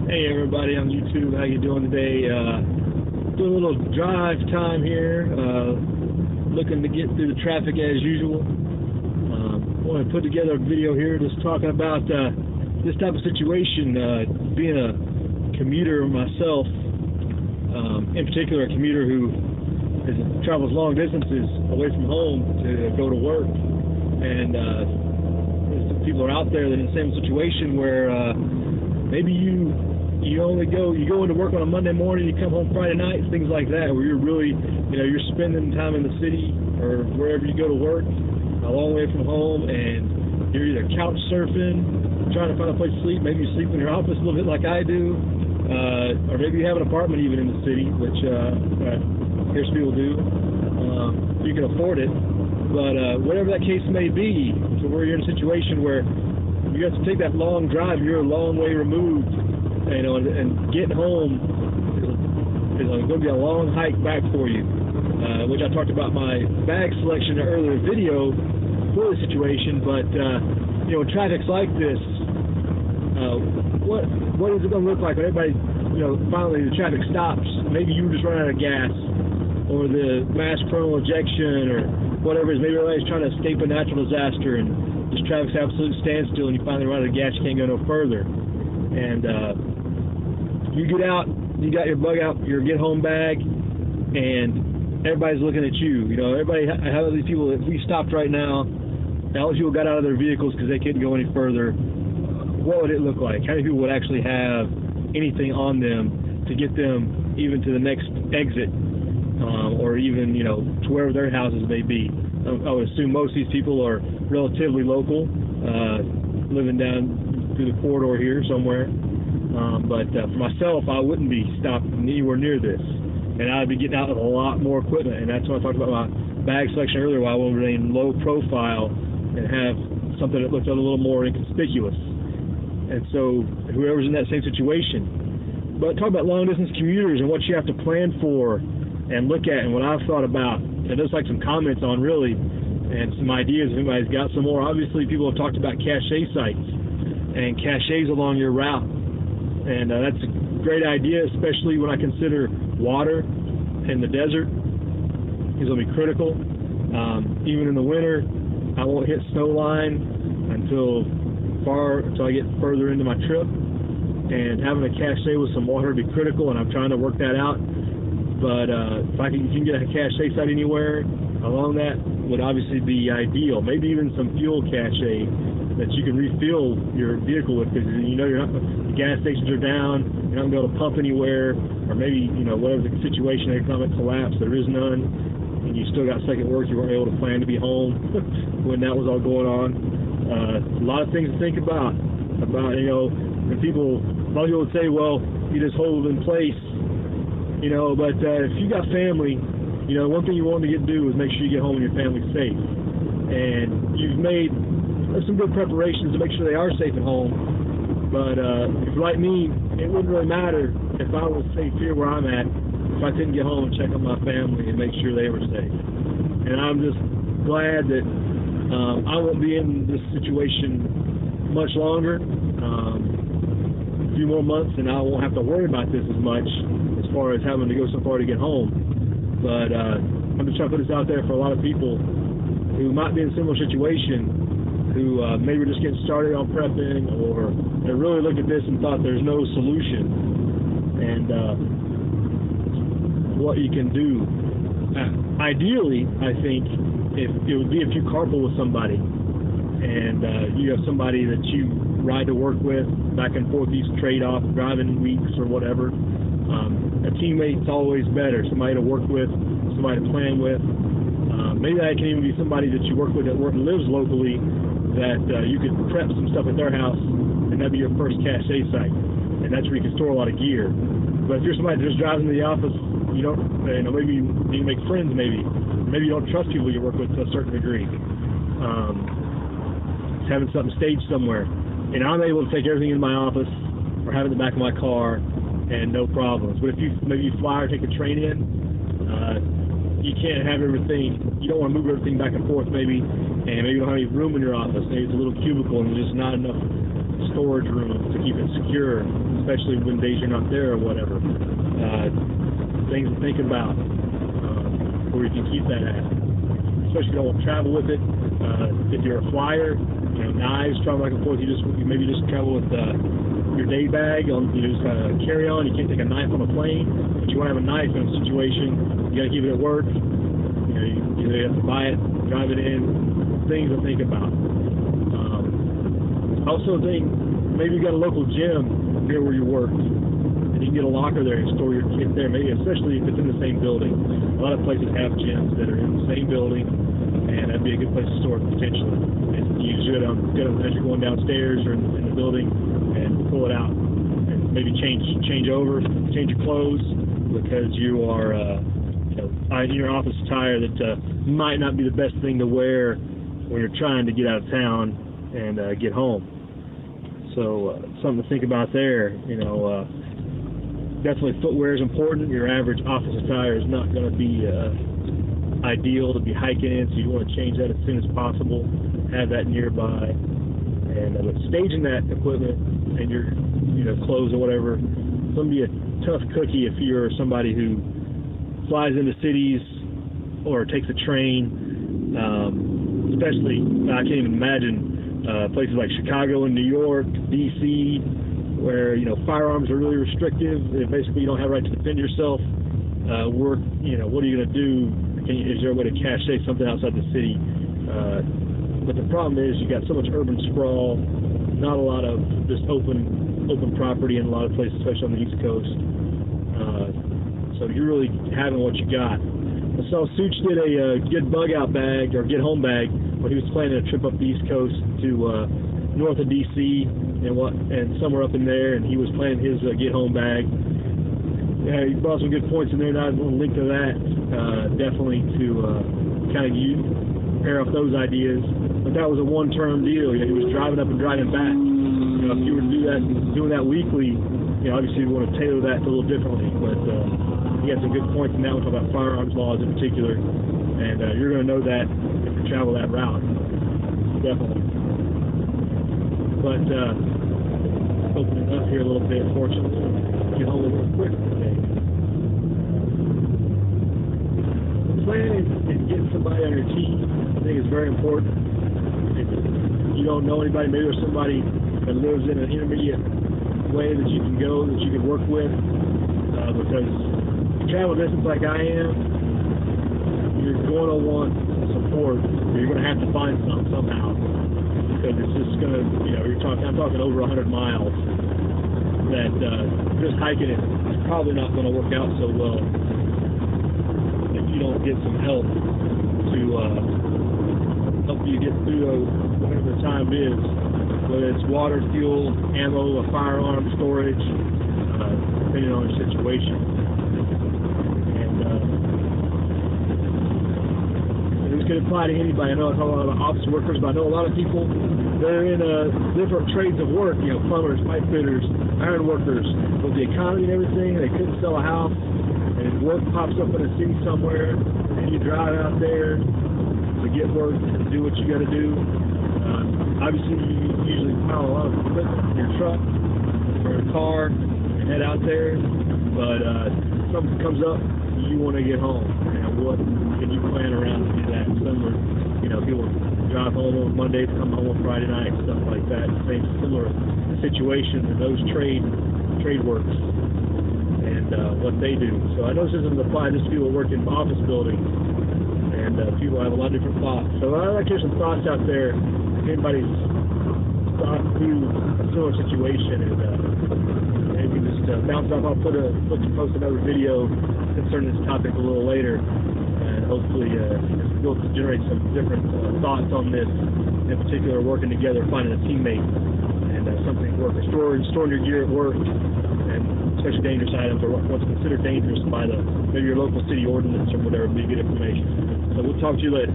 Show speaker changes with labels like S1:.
S1: Hey everybody on YouTube, how you doing today? Doing a little drive time here, looking to get through the traffic as usual. I want to put together a video here just talking about this type of situation, being a commuter myself, in particular a commuter who travels long distances away from home to go to work. And people are out there that are in the same situation where maybe you go into work on a Monday morning, you come home Friday night, things like that, where you're really, you're spending time in the city or wherever you go to work, a long way from home, and you're either couch surfing, trying to find a place to sleep. Maybe you sleep in your office a little bit like I do, or maybe you have an apartment even in the city, which here's people do. You can afford it, but whatever that case may be, to where you're in a situation where you have to take that long drive, you're a long way removed, and getting home is going to be a long hike back for you, which I talked about my bag selection in an earlier video for the situation. But when traffic's like this, what is it going to look like when everybody, finally the traffic stops? Maybe you just run out of gas, or the mass coronal ejection, or whatever it is. Maybe everybody's trying to escape a natural disaster, and this traffic's absolute standstill, and you finally run out of gas, you can't go no further. And you get out, you got your bug out, your get home bag, and everybody's looking at you. Everybody, how these people, if we stopped right now, all these people got out of their vehicles because they couldn't go any further, what would it look like? How many people would actually have anything on them to get them even to the next exit, or even, to wherever their houses may be? I would assume most of these people are relatively local, living down through the corridor here somewhere. But for myself, I wouldn't be stopped anywhere near this, and I'd be getting out with a lot more equipment. And that's when I talked about my bag selection earlier, why I want to remain low profile and have something that looks a little more inconspicuous. And so whoever's in that same situation. But talk about long distance commuters and what you have to plan for and look at, and what I've thought about, and just like some comments on really, and some ideas if anybody's got some more. Obviously people have talked about cache sites and caches along your route, and that's a great idea, especially when I consider water in the desert is going to be critical. Even in the winter, I won't hit snow line until I get further into my trip, and having a cache with some water would be critical, and I'm trying to work that out. But if you can get a cache site anywhere along that, would obviously be ideal. Maybe even some fuel cache that you can refill your vehicle with, because the gas stations are down, you're not going to be able to pump anywhere, or maybe whatever the situation, economic collapse, there is none, and you still got second work, you weren't able to plan to be home when that was all going on. A lot of things to think about when a lot of people would say, well, you just hold in place. But if you got family, one thing you want to do is make sure you get home and your family's safe. And you've made some good preparations to make sure they are safe at home. But if you're like me, it wouldn't really matter if I was safe here where I'm at, if I couldn't get home and check on my family and make sure they were safe. And I'm just glad that I won't be in this situation much longer. A few more months, and I won't have to worry about this as much, as far as having to go so far to get home. But I'm just trying to put this out there for a lot of people who might be in a similar situation, who maybe are just getting started on prepping, or they really looked at this and thought there's no solution, and what you can do. Ideally, I think it would be if you carpool with somebody, and you have somebody that you ride to work with, back and forth, these trade-off driving weeks or whatever. A teammate's always better, somebody to work with, somebody to plan with. Maybe that can even be somebody that you work with that lives locally, that you could prep some stuff at their house, and that'd be your first cache site, and that's where you can store a lot of gear. But if you're somebody that just drives into the office, maybe you need to make friends, maybe you don't trust people you work with to a certain degree. Just having something staged somewhere. And I'm able to take everything in my office or have it in the back of my car, and no problems. But if maybe you fly or take a train in, you can't have everything. You don't want to move everything back and forth, maybe, and maybe you don't have any room in your office. Maybe it's a little cubicle and there's just not enough storage rooms to keep it secure, especially when days you're not there or whatever. Things to think about where you can keep that at, especially if you don't want to travel with it. If you're a flyer, knives, travel back and forth. You maybe just travel with your day bag on, just carry on. You can't take a knife on a plane, but you want to have a knife in a situation. You got to keep it at work. You either have to buy it, drive it in. Things to think about. Also think maybe you got a local gym near where you work, and you can get a locker there and store your kit there. Maybe especially if it's in the same building. A lot of places have gyms that are in the same building, and that'd be a good place to store it potentially. And you use it as you're going downstairs or in the building, and pull it out, and maybe change your clothes because you are in your office attire that might not be the best thing to wear when you're trying to get out of town and get home. So something to think about there. Definitely footwear is important. Your average office attire is not going to be ideal to be hiking in, so you want to change that as soon as possible. Have that nearby, and but staging that equipment and your clothes or whatever, it's going to be a tough cookie if you're somebody who flies into cities or takes a train. Especially, I can't even imagine places like Chicago and New York, D.C., where firearms are really restrictive. Basically, you don't have a right to defend yourself. What are you going to do? Is there a way to cache safe something outside the city? But the problem is you got so much urban sprawl, not a lot of just open property in a lot of places, especially on the East Coast. So you're really having what you got. I saw Such did a get bug out bag or get home bag when he was planning a trip up the East Coast to north of DC and somewhere up in there, and he was planning his get home bag. Yeah, he brought some good points in there, and I want to link to that definitely to kind of pair off those ideas. But that was a one-term deal. He was driving up and driving back. If you were to doing that weekly, obviously you want to tailor that a little differently. But he had some good points in that one about firearms laws in particular, and you're going to know that if you travel that route, definitely. But opening up here a little bit, fortunately, get home a little quick today. Planning and getting somebody on your team, I think, is very important. If you don't know anybody, maybe there's somebody that lives in an intermediate way that you can go, that you can work with, because if you travel distance like I am, you're going to want support. You're going to have to find somehow, because it's just going to, I'm talking over 100 miles that just hiking it is probably not going to work out so well if you don't get some help to help you get through whatever the time is, whether it's water, fuel, ammo, a firearm, storage, depending on your situation. And this could apply to anybody. I know I talk a lot about office workers, but I know a lot of people that are in different trades of work, plumbers, pipe fitters, iron workers. With the economy and everything, they couldn't sell a house, and work pops up in a city somewhere, and you drive out there to get work and do what you got to do. Obviously, you usually pile a lot of equipment in your truck or a car and head out there, but something comes up, you want to get home. What can you plan around to do that? Similar, people drive home on Monday, come home on Friday night, stuff like that. Same similar situation in those trade works and what they do. So I know this doesn't apply just to people who work in office buildings, and people have a lot of different thoughts. So I'd like to hear some thoughts out there. If anybody's thought through a similar situation, and maybe just bounce off. I'll post another video concerning this topic a little later, and hopefully we'll generate some different thoughts on this, in particular working together, finding a teammate, and something work, storing your gear at work, and especially dangerous items or what's considered dangerous by maybe your local city ordinance or whatever would be good information. So we'll talk to you later.